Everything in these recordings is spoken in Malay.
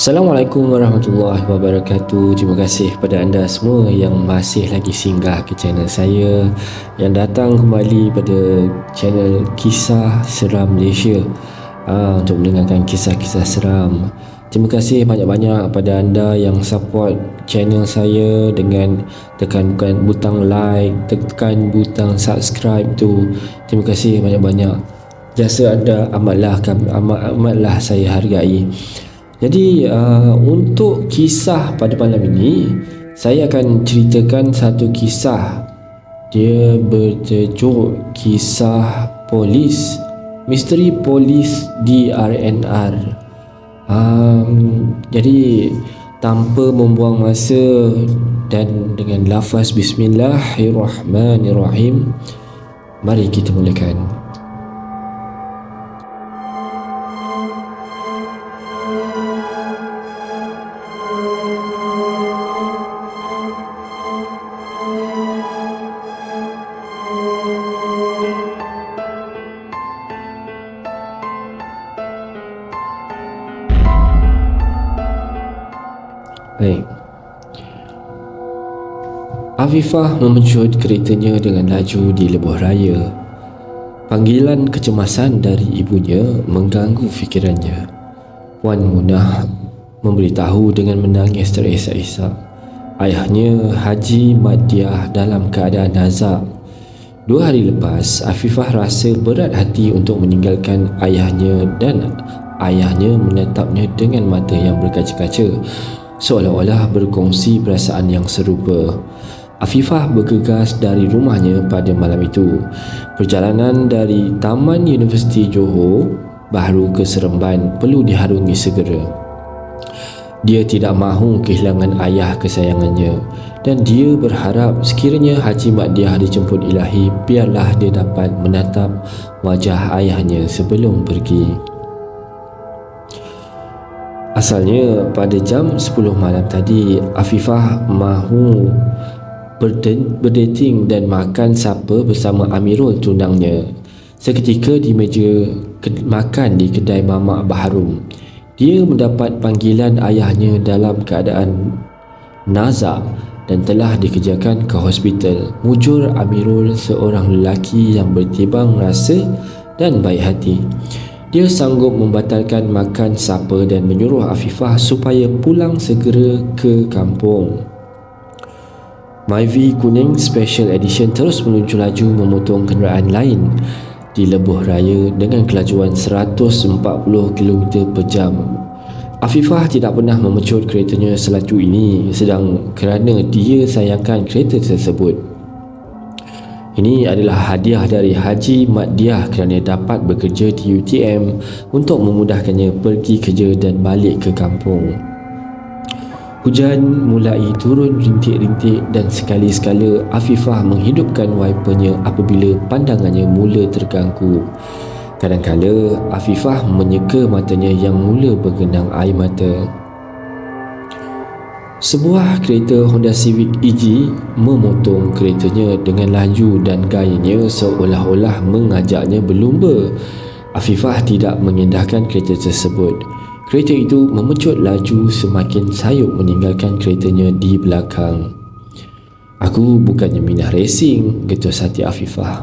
Assalamualaikum warahmatullahi wabarakatuh. Terima kasih kepada anda semua yang masih lagi singgah ke channel saya, yang datang kembali pada channel Kisah Seram Malaysia untuk mendengarkan kisah-kisah seram. Terima kasih banyak-banyak kepada anda yang support channel saya dengan tekan butang like, tekan butang subscribe tu. Terima kasih banyak-banyak. Jasa anda amatlah saya hargai. Jadi untuk kisah pada malam ini, saya akan ceritakan satu kisah. Dia bertajuk Kisah Polis, Misteri Polis di RNR. Jadi tanpa membuang masa dan dengan lafaz Bismillahirrahmanirrahim, mari kita mulakan. Baik. Afifah memencut keretanya dengan laju di lebuh raya. Panggilan kecemasan dari ibunya mengganggu fikirannya. Puan Munah memberitahu dengan menangis terisak-isak. Ayahnya Haji Maddiah dalam keadaan nazak. 2 hari lepas, Afifah rasa berat hati untuk meninggalkan ayahnya dan ayahnya menatapnya dengan mata yang berkaca-kaca, seolah-olah berkongsi perasaan yang serupa. Afifah bergegas dari rumahnya pada malam itu. Perjalanan dari Taman Universiti Johor Bahru ke Seremban perlu diharungi segera. Dia tidak mahu kehilangan ayah kesayangannya dan dia berharap sekiranya Haji Maddiah dijemput ilahi, biarlah dia dapat menatap wajah ayahnya sebelum pergi. Asalnya pada jam 10 malam tadi, Afifah mahu berdating dan makan sapa bersama Amirul tunangnya. Seketika di meja makan di kedai Mamak Baharum, dia mendapat panggilan ayahnya dalam keadaan nazak dan telah dikejarkan ke hospital. Mujur Amirul seorang lelaki yang bertimbang rasa dan baik hati. Dia sanggup membatalkan makan sapa dan menyuruh Afifah supaya pulang segera ke kampung. Myvi kuning Special Edition terus meluncur laju memotong kenderaan lain di lebuh raya dengan kelajuan 140 km per jam. Afifah tidak pernah memecut keretanya selaju ini kerana dia sayangkan kereta tersebut. Ini adalah hadiah dari Haji Maddiah kerana dapat bekerja di UTM untuk memudahkannya pergi kerja dan balik ke kampung. Hujan mulai turun rintik-rintik dan sekali-sekala Afifah menghidupkan wipernya apabila pandangannya mula terganggu. Kadang-kala Afifah menyeka matanya yang mula bergenang air mata. Sebuah kereta Honda Civic EG memotong keretanya dengan laju dan gayanya seolah-olah mengajaknya berlumba. Afifah tidak mengindahkan kereta tersebut. Kereta itu memecut laju semakin sayup meninggalkan keretanya di belakang. "Aku bukannya minat racing," getus hati Afifah.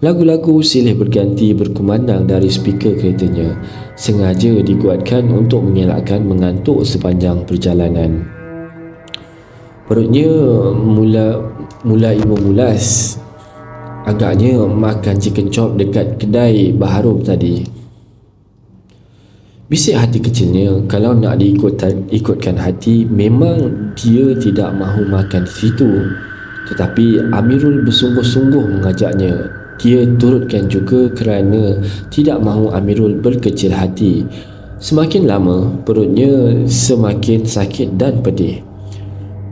Lagu-lagu silih berganti berkumandang dari speaker keretanya, sengaja dikuatkan untuk mengelakkan mengantuk sepanjang perjalanan. Perutnya mulai memulas. Agaknya makan chicken chop dekat kedai Baharum tadi. Bisik hati kecilnya, kalau nak ikutkan hati, memang dia tidak mahu makan di situ. Tetapi Amirul bersungguh-sungguh mengajaknya. Dia turutkan juga kerana tidak mahu Amirul berkecil hati. Semakin lama, perutnya semakin sakit dan pedih.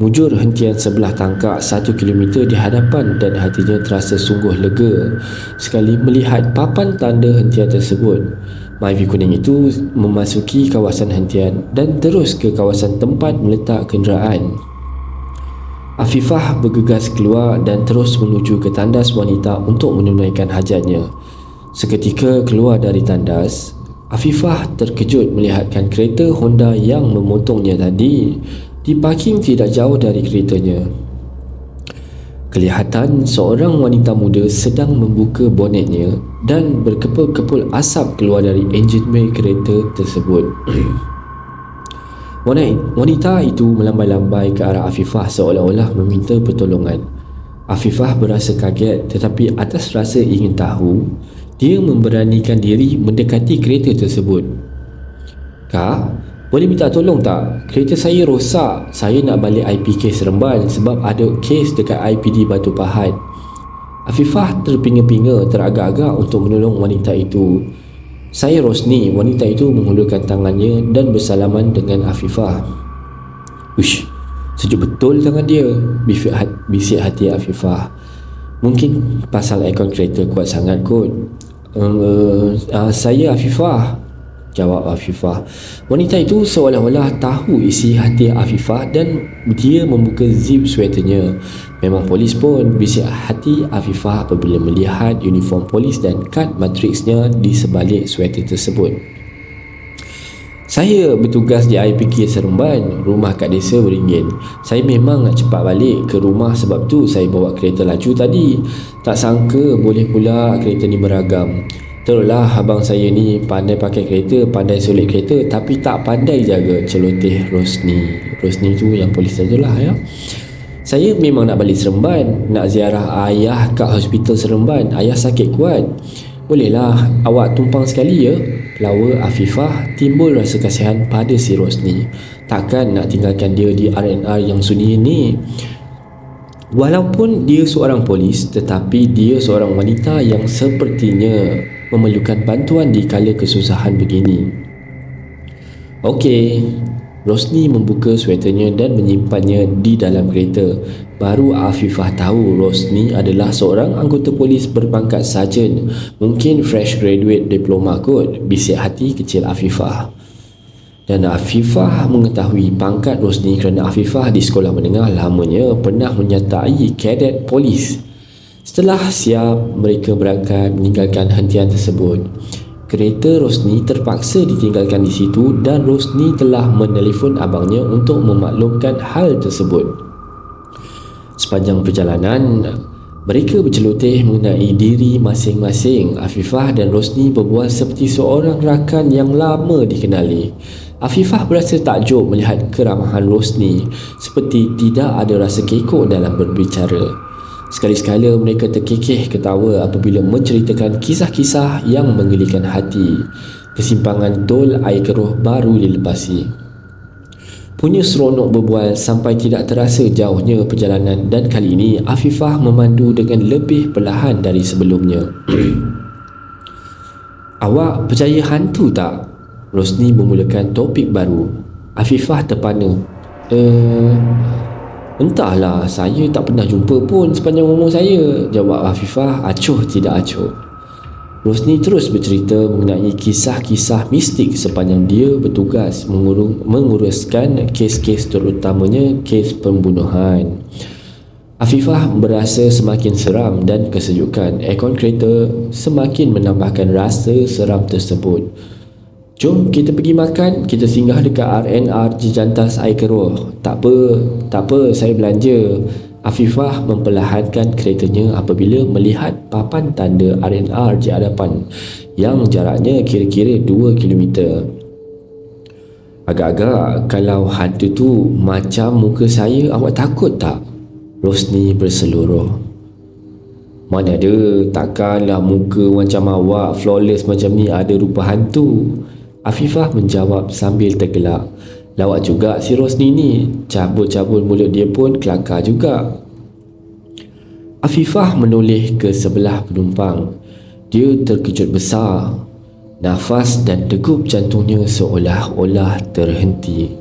Mujur hentian sebelah tangkak 1 km di hadapan dan hatinya terasa sungguh lega sekali melihat papan tanda hentian tersebut. Myvi kuning itu memasuki kawasan hentian dan terus ke kawasan tempat meletak kenderaan. Afifah bergegas keluar dan terus menuju ke tandas wanita untuk menunaikan hajatnya. Seketika keluar dari tandas, Afifah terkejut melihatkan kereta Honda yang memotongnya tadi diparking tidak jauh dari keretanya. Kelihatan seorang wanita muda sedang membuka bonetnya dan berkepul-kepul asap keluar dari enjin bay kereta tersebut. Wanita itu melambai-lambai ke arah Afifah seolah-olah meminta pertolongan. Afifah berasa kaget, tetapi atas rasa ingin tahu, dia memberanikan diri mendekati kereta tersebut. "Kak, boleh minta tolong tak? Kereta saya rosak. Saya nak balik IPK Seremban sebab ada kes dekat IPD Batu Pahat." Afifah terpinga-pinga, teragak-agak untuk menolong wanita itu. "Saya Rosni." Wanita itu menghulurkan tangannya dan bersalaman dengan Afifah. "Uish, sejuk betul tangan dia," bisik hati Afifah. "Mungkin pasal aircon kereta kuat sangat kot." Saya Afifah," jawab Afifah. Wanita itu seolah-olah tahu isi hati Afifah dan dia membuka zip sweaternya. "Memang polis pun," bisik hati Afifah apabila melihat uniform polis dan kad matriksnya di sebalik sweater tersebut. "Saya bertugas di IPK Seremban, rumah kat desa Beringin. Saya memang nak cepat balik ke rumah sebab tu saya bawa kereta laju tadi. Tak sangka boleh pula kereta ni beragam. Teruslah abang saya ni pandai pakai kereta, pandai solid kereta tapi tak pandai jaga," celoteh Rosni. Rosni tu yang polis tu lah ya. "Saya memang nak balik Seremban, nak ziarah ayah kat hospital Seremban. Ayah sakit kuat. Bolehlah awak tumpang sekali ya?" Lawa Afifah. Timbul rasa kasihan pada si Rosni. Takkan nak tinggalkan dia di R&R yang sunyi ni. Walaupun dia seorang polis, tetapi dia seorang wanita yang sepertinya memerlukan bantuan di kala kesusahan begini. "Okey." Rosni membuka sweaternya dan menyimpannya di dalam kereta. Baru Afifah tahu Rosni adalah seorang anggota polis berpangkat sarjan. Mungkin fresh graduate diploma kot, bisik hati kecil Afifah. Dan Afifah mengetahui pangkat Rosni kerana Afifah di sekolah menengah lamanya pernah menyertai kadet polis. Setelah siap mereka berangkat meninggalkan hentian tersebut, kereta Rosni terpaksa ditinggalkan di situ dan Rosni telah menelefon abangnya untuk memaklumkan hal tersebut. Sepanjang perjalanan, mereka berceloteh mengenai diri masing-masing. Afifah dan Rosni berbual seperti seorang rakan yang lama dikenali. Afifah berasa takjub melihat keramahan Rosni, seperti tidak ada rasa kekok dalam berbicara. Sekali-sekala mereka terkekeh ketawa apabila menceritakan kisah-kisah yang menggelikan hati. Kesimpangan tol air keruh baru dilepasi. Punya seronok berbual sampai tidak terasa jauhnya perjalanan, dan kali ini Afifah memandu dengan lebih perlahan dari sebelumnya. "Awak percaya hantu tak?" Rosni memulakan topik baru. Afifah terpana. Entahlah, saya tak pernah jumpa pun sepanjang umur saya," jawab Afifah acuh tidak acuh. Rosni terus bercerita mengenai kisah-kisah mistik sepanjang dia bertugas menguruskan kes-kes, terutamanya kes pembunuhan. Afifah berasa semakin seram dan kesejukan. Aircon kereta semakin menambahkan rasa seram tersebut. "Jom kita pergi makan, kita singgah dekat R&R Jejantas Air Keruh." Tak apa, saya belanja." Afifah memperlahankan keretanya apabila melihat papan tanda R&R di hadapan yang jaraknya kira-kira 2 km. "Agak-agak kalau hantu tu macam muka saya, awak takut tak?" Rosni berseluruh. "Mana ada, takkanlah muka macam awak flawless macam ni ada rupa hantu." Afifah menjawab sambil tergelak. Lawak juga si Rosni ni, cabul-cabul mulut dia pun kelakar juga. Afifah menoleh ke sebelah penumpang. Dia terkejut besar. Nafas dan degup jantungnya seolah-olah terhenti.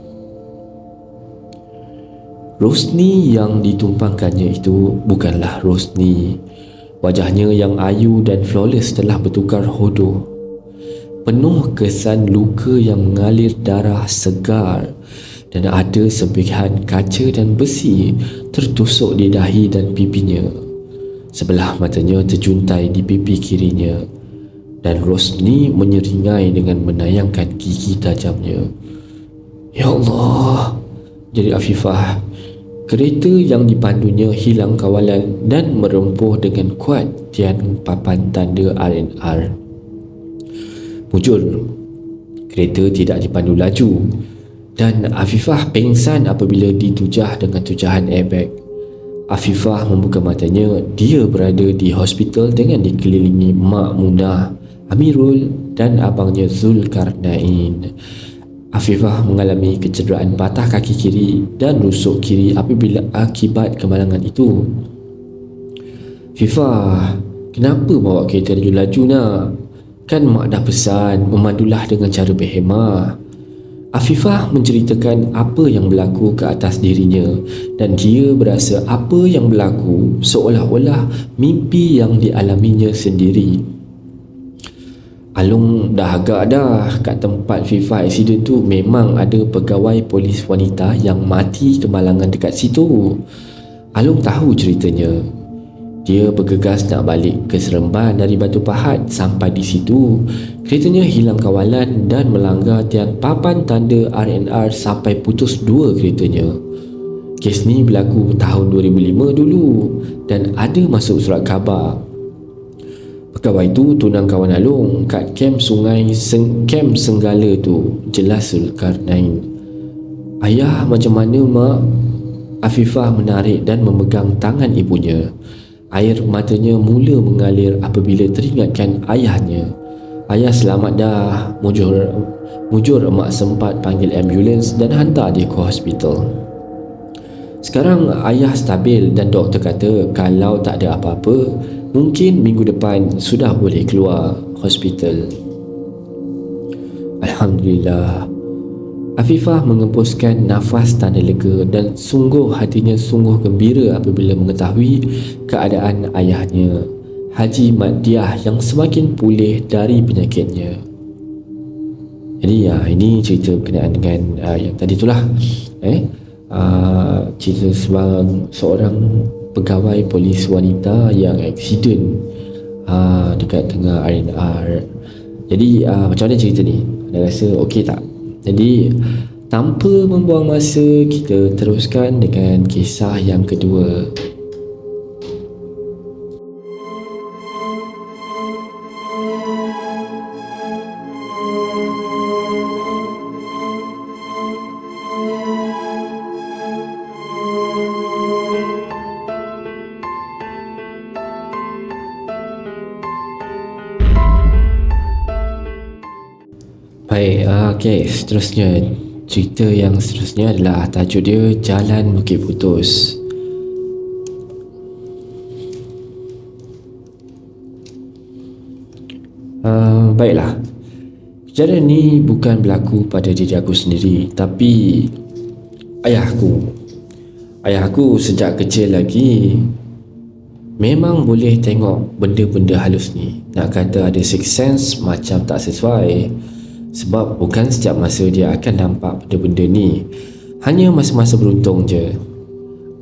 Rosni yang ditumpangkannya itu bukanlah Rosni. Wajahnya yang ayu dan flawless telah bertukar hodoh. Penuh kesan luka yang mengalir darah segar, dan ada sebihan kaca dan besi tertusuk di dahi dan pipinya. Sebelah matanya terjuntai di pipi kirinya. Dan Rosni menyeringai dengan menayangkan gigi tajamnya. Ya Allah, jadi Afifah. Kereta yang dipandunya hilang kawalan dan merempuh dengan kuat tiang papan tanda R&R. Mujur, kereta tidak dipandu laju dan Afifah pengsan apabila ditujah dengan tujahan airbag. Afifah membuka matanya. Dia berada di hospital dengan dikelilingi Mak Munah, Amirul dan abangnya Zulkarnain. Afifah mengalami kecederaan patah kaki kiri dan rusuk kiri apabila akibat kemalangan itu. Afifah, kenapa bawa kereta laju-laju nak? Kan mak dah pesan memandulah dengan cara berhemah. Afifah menceritakan apa yang berlaku ke atas dirinya dan dia berasa apa yang berlaku seolah-olah mimpi yang dialaminya sendiri. Alung dah agak dah, kat tempat Fifah accident tu memang ada pegawai polis wanita yang mati kemalangan dekat situ. Alung tahu ceritanya. Dia bergegas nak balik ke Seremban dari Batu Pahat. Sampai di situ, keretanya hilang kawalan dan melanggar tiang papan tanda R&R sampai putus dua keretanya. Kes ni berlaku tahun 2005 dulu dan ada masuk surat khabar. Pegawai tu tunang kawan Alung kat kem kem Senggala tu, jelas Zulkarnain. Ayah macam mana mak? Afifah menarik dan memegang tangan ibunya. Air matanya mula mengalir apabila teringatkan ayahnya. Ayah selamat dah. Mujur emak sempat panggil ambulans dan hantar dia ke hospital. Sekarang ayah stabil dan doktor kata kalau tak ada apa-apa, mungkin minggu depan sudah boleh keluar hospital. Alhamdulillah. Afifah mengempuskan nafas tanda lega dan hatinya sungguh gembira apabila mengetahui keadaan ayahnya, Haji Maddiah, yang semakin pulih dari penyakitnya. Jadi ini cerita berkenaan dengan yang tadi itulah. Cerita seorang pegawai polis wanita yang aksiden dekat tengah R&R. Jadi macam mana cerita ni? Anda rasa okey tak? Jadi tanpa membuang masa, kita teruskan dengan kisah yang kedua. Baik, okey, seterusnya. Cerita yang seterusnya adalah tajuk dia Jalan Bukit Putus. Baiklah. Kejadian ni bukan berlaku pada diri aku sendiri, tapi ayahku. Ayahku sejak kecil lagi memang boleh tengok benda-benda halus ni. Nak kata ada sixth sense macam tak sesuai. Sebab bukan setiap masa dia akan nampak benda-benda ni. Hanya masa-masa beruntung je.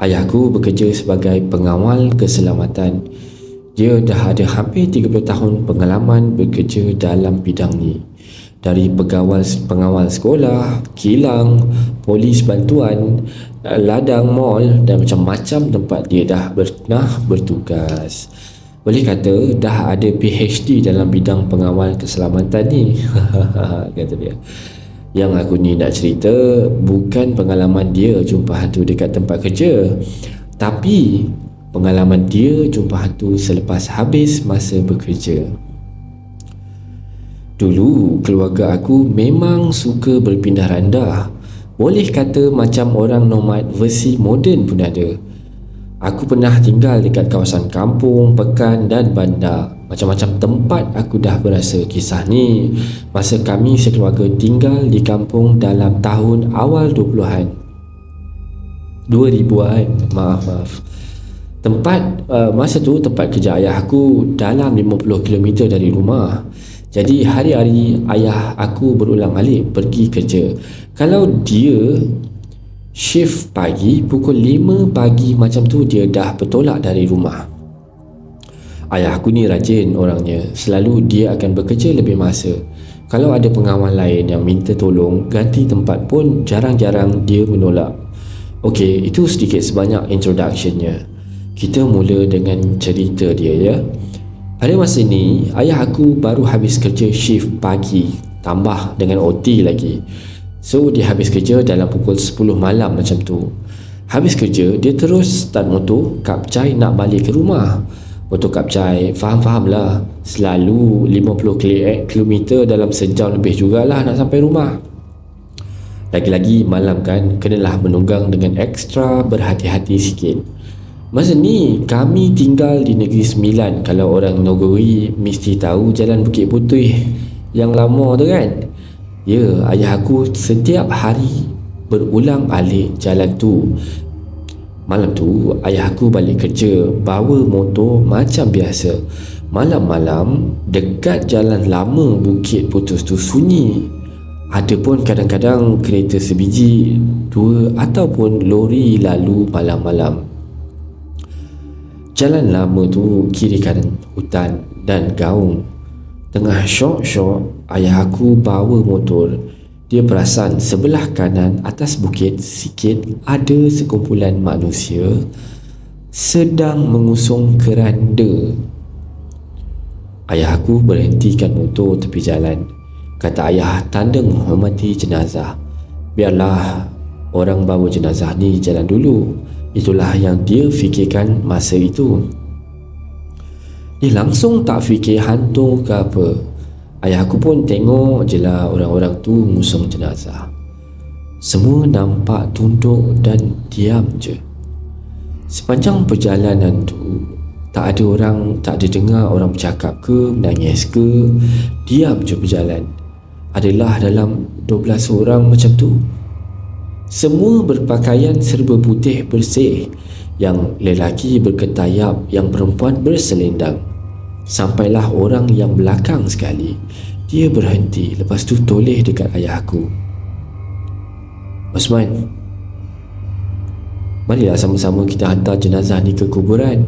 Ayahku bekerja sebagai pengawal keselamatan. Dia dah ada hampir 30 tahun pengalaman bekerja dalam bidang ni. Dari pengawal sekolah, kilang, polis bantuan, ladang mall dan macam-macam tempat dia dah pernah bertugas. Boleh kata dah ada PhD dalam bidang pengawal keselamatan ni. Kata dia. Yang aku ni nak cerita bukan pengalaman dia jumpa hantu dekat tempat kerja, tapi pengalaman dia jumpa hantu selepas habis masa bekerja. Dulu keluarga aku memang suka berpindah randah. Boleh kata macam orang nomad versi moden pun ada. Aku pernah tinggal dekat kawasan kampung, pekan dan bandar. Macam-macam tempat aku dah berasa kisah ni masa kami sekeluarga tinggal di kampung dalam tahun awal 2000-an. Maaf. Masa tu tempat kerja ayah aku dalam 50 km dari rumah. Jadi hari-hari ayah aku berulang alik pergi kerja. Kalau dia shift pagi, pukul 5 pagi macam tu dia dah bertolak dari rumah. Ayah aku ni rajin orangnya, selalu dia akan bekerja lebih masa. Kalau ada pengawal lain yang minta tolong ganti tempat pun jarang-jarang dia menolak. Okey, itu sedikit sebanyak introductionnya. Kita mula dengan cerita dia ya. Pada masa ni, ayah aku baru habis kerja shift pagi, tambah dengan OT lagi. So, dia habis kerja dalam pukul 10 malam macam tu. Habis kerja, dia terus start motor kapcai nak balik ke rumah. Motor kapcai, faham-faham lah, selalu 50 km dalam sejam lebih jugalah nak sampai rumah. Lagi-lagi malam kan, kenalah menunggang dengan ekstra berhati-hati sikit. Masa ni, kami tinggal di Negeri Sembilan. Kalau orang Nogori mesti tahu Jalan Bukit Putih yang lama tu kan. Ya, ayah aku setiap hari berulang alik jalan tu. Malam tu ayah aku balik kerja bawa motor macam biasa. Malam-malam dekat jalan lama Bukit Putus tu sunyi. Ada pun kadang-kadang kereta sebiji, dua ataupun lori lalu malam-malam. Jalan lama tu kiri kanan hutan dan gaung. Tengah syok-syok ayah aku bawa motor. Dia perasan sebelah kanan atas bukit sikit ada sekumpulan manusia sedang mengusung keranda. Ayah aku berhentikan motor tepi jalan. Kata ayah tanda menghormati jenazah. Biarlah orang bawa jenazah ni jalan dulu. Itulah yang dia fikirkan masa itu. Dia langsung tak fikir hantu ke apa. Ayah aku pun tengok je lah orang-orang tu ngusung jenazah. Semua nampak tunduk dan diam je. Sepanjang perjalanan tu tak ada orang, tak ada dengar orang bercakap ke, menangis ke. Diam je berjalan. Adalah dalam 12 orang macam tu. Semua berpakaian serba putih bersih. Yang lelaki berketayap, yang perempuan berselendang. Sampailah orang yang belakang sekali. Dia berhenti, lepas tu toleh dekat ayah aku. Osman, marilah sama-sama kita hantar jenazah ni ke kuburan.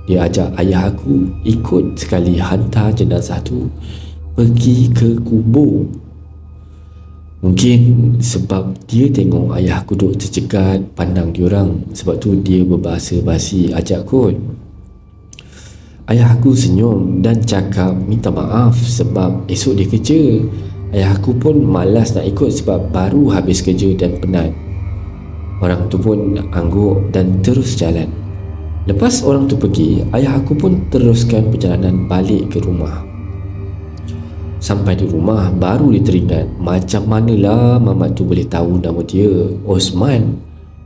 Dia ajak ayah aku ikut sekali hantar jenazah tu pergi ke kubur. Mungkin sebab dia tengok ayah aku duduk tercekat pandang diorang, sebab tu dia berbahasa basi ajak kot. Ayah aku senyum dan cakap minta maaf sebab esok dia kerja. Ayah aku pun malas nak ikut sebab baru habis kerja dan penat. Orang tu pun angguk dan terus jalan. Lepas orang tu pergi, ayah aku pun teruskan perjalanan balik ke rumah. Sampai di rumah baru dia teringat macam manalah mamat tu boleh tahu nama dia Osman,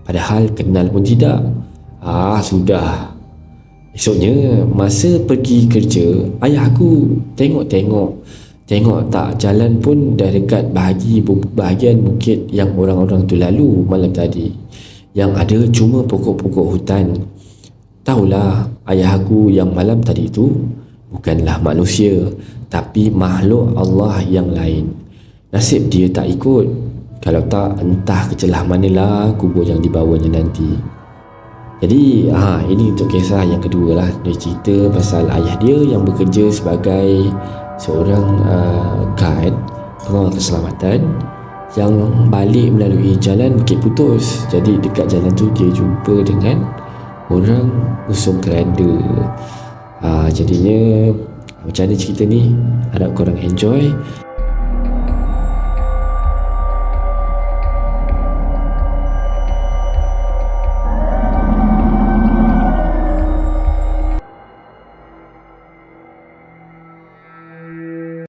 padahal kenal pun tidak. Sudah. Esoknya masa pergi kerja, ayah aku tengok tak jalan pun dah dekat bahagian bukit yang orang-orang tu lalu malam tadi. Yang ada cuma pokok-pokok hutan. Tahulah ayah aku yang malam tadi tu bukanlah manusia, tapi makhluk Allah yang lain. Nasib dia tak ikut. Kalau tak, entah ke celah manalah kubur yang dibawanya nanti. Jadi ini untuk kisah yang kedua lah. Dia cerita pasal ayah dia yang bekerja sebagai seorang guide, pengawal keselamatan, yang balik melalui jalan Bukit Putus. Jadi dekat jalan tu dia jumpa dengan orang usung keranda. Jadinya macam mana cerita ni, harap korang enjoy.